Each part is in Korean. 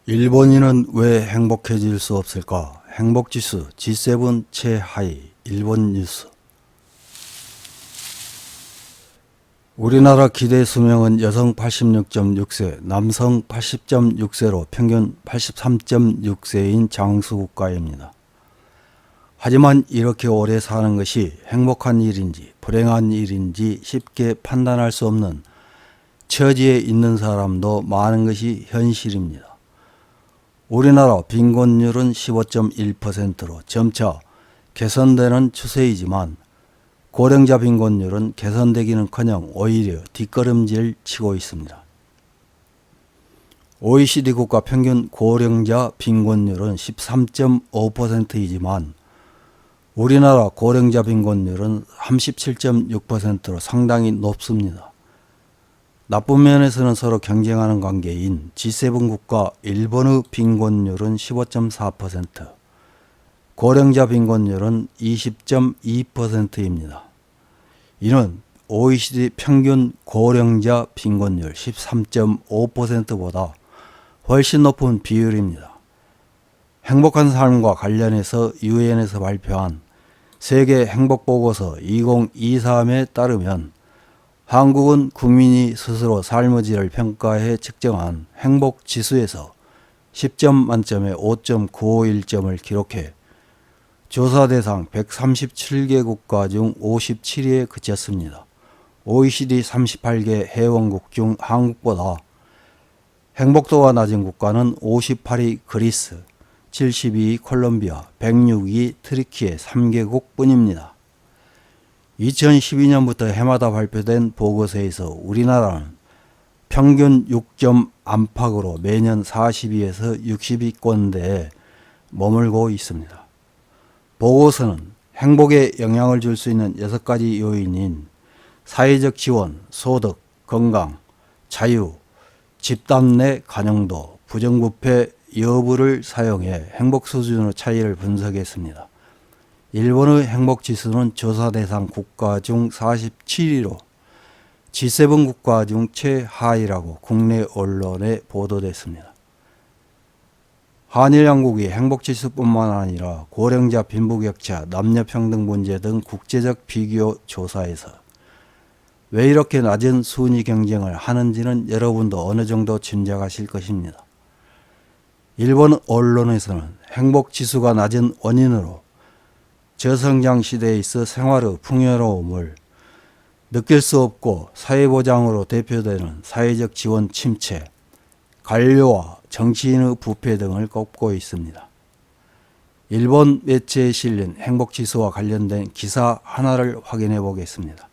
일본인은 왜 행복해질 수 없을까? 행복지수 G7 최하위. 일본 뉴스. 우리나라 기대 수명은 여성 86.6세, 남성 80.6세로 평균 83.6세인 장수국가입니다. 하지만 이렇게 오래 사는 것이 행복한 일인지 불행한 일인지 쉽게 판단할 수 없는 처지에 있는 사람도 많은 것이 현실입니다. 우리나라 빈곤율은 15.1%로 점차 개선되는 추세이지만 고령자 빈곤율은 개선되기는커녕 오히려 뒷걸음질 치고 있습니다. OECD 국가 평균 고령자 빈곤율은 13.5%이지만 우리나라 고령자 빈곤율은 37.6%로 상당히 높습니다. 나쁜 면에서는 서로 경쟁하는 관계인 G7 국가 일본의 빈곤율은 15.4%, 고령자 빈곤율은 20.2%입니다. 이는 OECD 평균 고령자 빈곤율 13.5%보다 훨씬 높은 비율입니다. 행복한 삶과 관련해서 유엔에서 발표한 세계 행복보고서 2023에 따르면 한국은 국민이 스스로 삶의 질을 평가해 측정한 행복지수에서 10점 만점에 5.951점을 기록해 조사 대상 137개 국가 중 57위에 그쳤습니다. OECD 38개 회원국 중 한국보다 행복도가 낮은 국가는 58위 그리스, 72위 콜롬비아, 106위 트리키에 3개국 뿐입니다. 2012년부터 해마다 발표된 보고서에서 우리나라는 평균 6점 안팎으로 매년 40위에서 60위권대에 머물고 있습니다. 보고서는 행복에 영향을 줄 수 있는 6가지 요인인 사회적 지원, 소득, 건강, 자유, 집단 내 관용도, 부정부패 여부를 사용해 행복 수준의 차이를 분석했습니다. 일본의 행복지수는 조사 대상 국가 중 47위로 G7 국가 중 최하위라고 국내 언론에 보도됐습니다. 한일 양국이 행복지수뿐만 아니라 고령자 빈부격차, 남녀평등 문제 등 국제적 비교 조사에서 왜 이렇게 낮은 순위 경쟁을 하는지는 여러분도 어느 정도 짐작하실 것입니다. 일본 언론에서는 행복지수가 낮은 원인으로 저성장 시대에 있어 생활의 풍요로움을 느낄 수 없고 사회보장으로 대표되는 사회적 지원 침체, 관료와 정치인의 부패 등을 꼽고 있습니다. 일본 매체에 실린 행복지수와 관련된 기사 하나를 확인해 보겠습니다.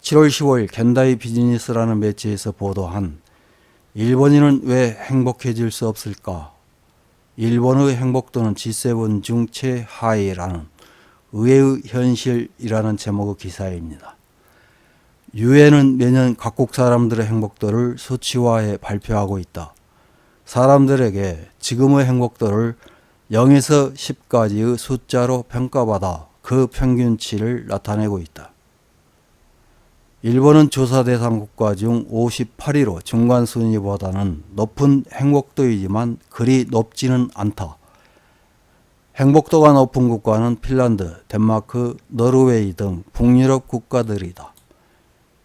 7월 15일 겐다이 비즈니스라는 매체에서 보도한 일본인은 왜 행복해질 수 없을까? 일본의 행복도는 G7 중 최하위라는 의외의 현실이라는 제목의 기사입니다. 유엔은 매년 각국 사람들의 행복도를 수치화해 발표하고 있다. 사람들에게 지금의 행복도를 0에서 10까지의 숫자로 평가받아 그 평균치를 나타내고 있다. 일본은 조사 대상 국가 중 58위로 중간 순위보다는 높은 행복도이지만 그리 높지는 않다. 행복도가 높은 국가는 핀란드, 덴마크, 노르웨이 등 북유럽 국가들이다.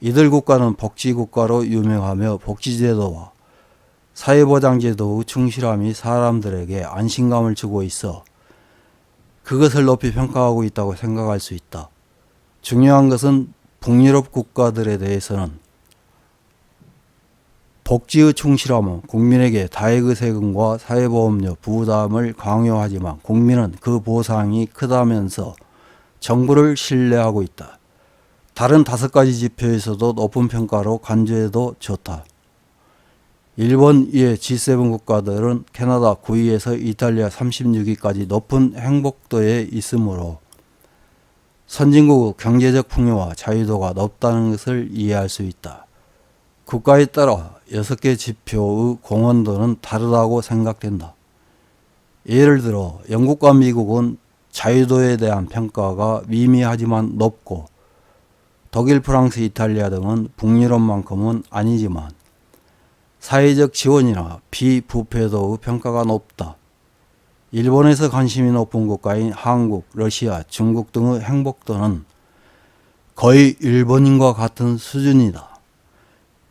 이들 국가는 복지국가로 유명하며 복지제도와 사회보장제도의 충실함이 사람들에게 안심감을 주고 있어 그것을 높이 평가하고 있다고 생각할 수 있다. 중요한 것은 북유럽 국가들에 대해서는 복지의 충실함은 국민에게 다액의 세금과 사회보험료 부담을 강요하지만 국민은 그 보상이 크다면서 정부를 신뢰하고 있다. 다른 5가지 지표에서도 높은 평가로 간주해도 좋다. 일본 이외 G7 국가들은 캐나다 9위에서 이탈리아 36위까지 높은 행복도에 있으므로 선진국의 경제적 풍요와 자유도가 높다는 것을 이해할 수 있다. 국가에 따라 6개 지표의 공헌도는 다르다고 생각된다. 예를 들어 영국과 미국은 자유도에 대한 평가가 미미하지만 높고 독일, 프랑스, 이탈리아 등은 북유럽만큼은 아니지만 사회적 지원이나 비부패도의 평가가 높다. 일본에서 관심이 높은 국가인 한국, 러시아, 중국 등의 행복도는 거의 일본인과 같은 수준이다.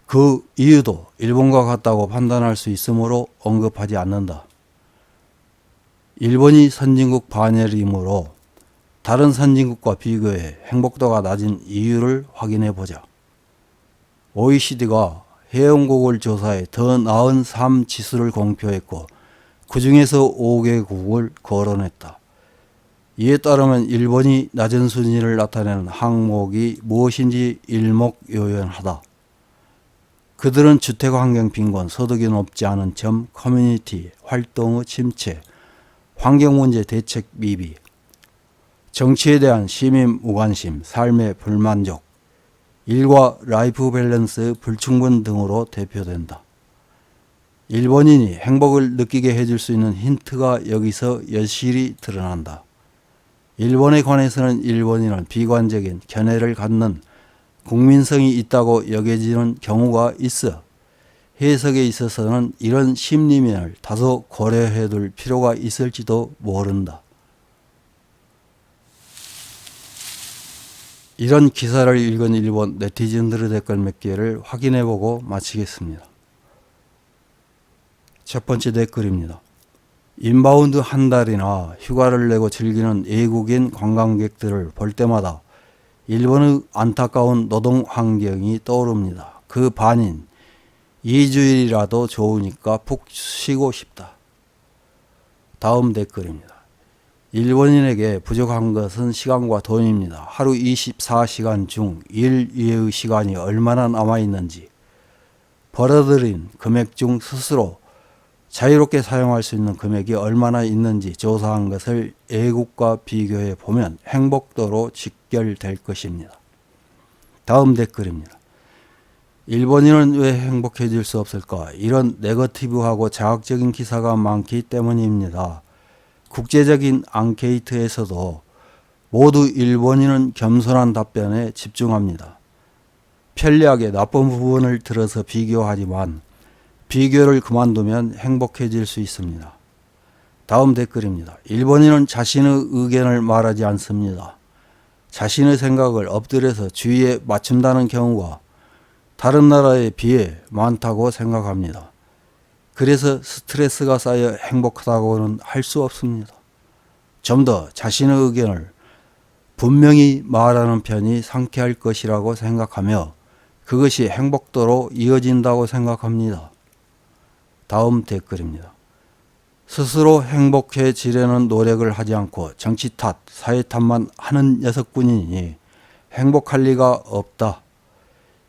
그 이유도 일본과 같다고 판단할 수 있으므로 언급하지 않는다. 일본이 선진국 반열이므로 다른 선진국과 비교해 행복도가 낮은 이유를 확인해 보자. OECD가 회원국을 조사해 더 나은 삶 지수를 공표했고 그 중에서 5개국을 거론했다. 이에 따르면 일본이 낮은 순위를 나타내는 항목이 무엇인지 일목요연하다. 그들은 주택환경 빈곤, 소득이 높지 않은 점, 커뮤니티 활동의 침체, 환경문제 대책 미비, 정치에 대한 시민 무관심, 삶의 불만족, 일과 라이프 밸런스의 불충분 등으로 대표된다. 일본인이 행복을 느끼게 해줄 수 있는 힌트가 여기서 여실히 드러난다. 일본에 관해서는 일본인은 비관적인 견해를 갖는 국민성이 있다고 여겨지는 경우가 있어 해석에 있어서는 이런 심리면을 다소 고려해 둘 필요가 있을지도 모른다. 이런 기사를 읽은 일본 네티즌들의 댓글 몇 개를 확인해보고 마치겠습니다. 첫 번째 댓글입니다. 인바운드 한 달이나 휴가를 내고 즐기는 외국인 관광객들을 볼 때마다 일본의 안타까운 노동 환경이 떠오릅니다. 그 반인 2주일이라도 좋으니까 푹 쉬고 싶다. 다음 댓글입니다. 일본인에게 부족한 것은 시간과 돈입니다. 하루 24시간 중 일 이외의 시간이 얼마나 남아있는지 벌어들인 금액 중 스스로 자유롭게 사용할 수 있는 금액이 얼마나 있는지 조사한 것을 외국과 비교해 보면 행복도로 직결될 것입니다. 다음 댓글입니다. 일본인은 왜 행복해질 수 없을까? 이런 네거티브하고 자극적인 기사가 많기 때문입니다. 국제적인 앙케이트에서도 모두 일본인은 겸손한 답변에 집중합니다. 편리하게 나쁜 부분을 들어서 비교하지만 비교를 그만두면 행복해질 수 있습니다. 다음 댓글입니다. 일본인은 자신의 의견을 말하지 않습니다. 자신의 생각을 엎드려서 주위에 맞춘다는 경우가 다른 나라에 비해 많다고 생각합니다. 그래서 스트레스가 쌓여 행복하다고는 할 수 없습니다. 좀 더 자신의 의견을 분명히 말하는 편이 상쾌할 것이라고 생각하며 그것이 행복도로 이어진다고 생각합니다. 다음 댓글입니다. 스스로 행복해지려는 노력을 하지 않고 정치 탓, 사회 탓만 하는 녀석뿐이니 행복할 리가 없다.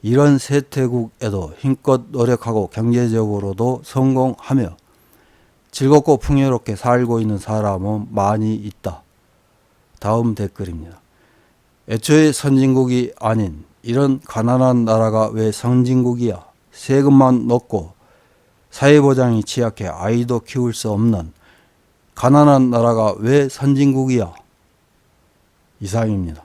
이런 세태국에도 힘껏 노력하고 경제적으로도 성공하며 즐겁고 풍요롭게 살고 있는 사람은 많이 있다. 다음 댓글입니다. 애초에 선진국이 아닌 이런 가난한 나라가 왜 선진국이야? 세금만 넣고 사회보장이 취약해 아이도 키울 수 없는 가난한 나라가 왜 선진국이야? 이상입니다.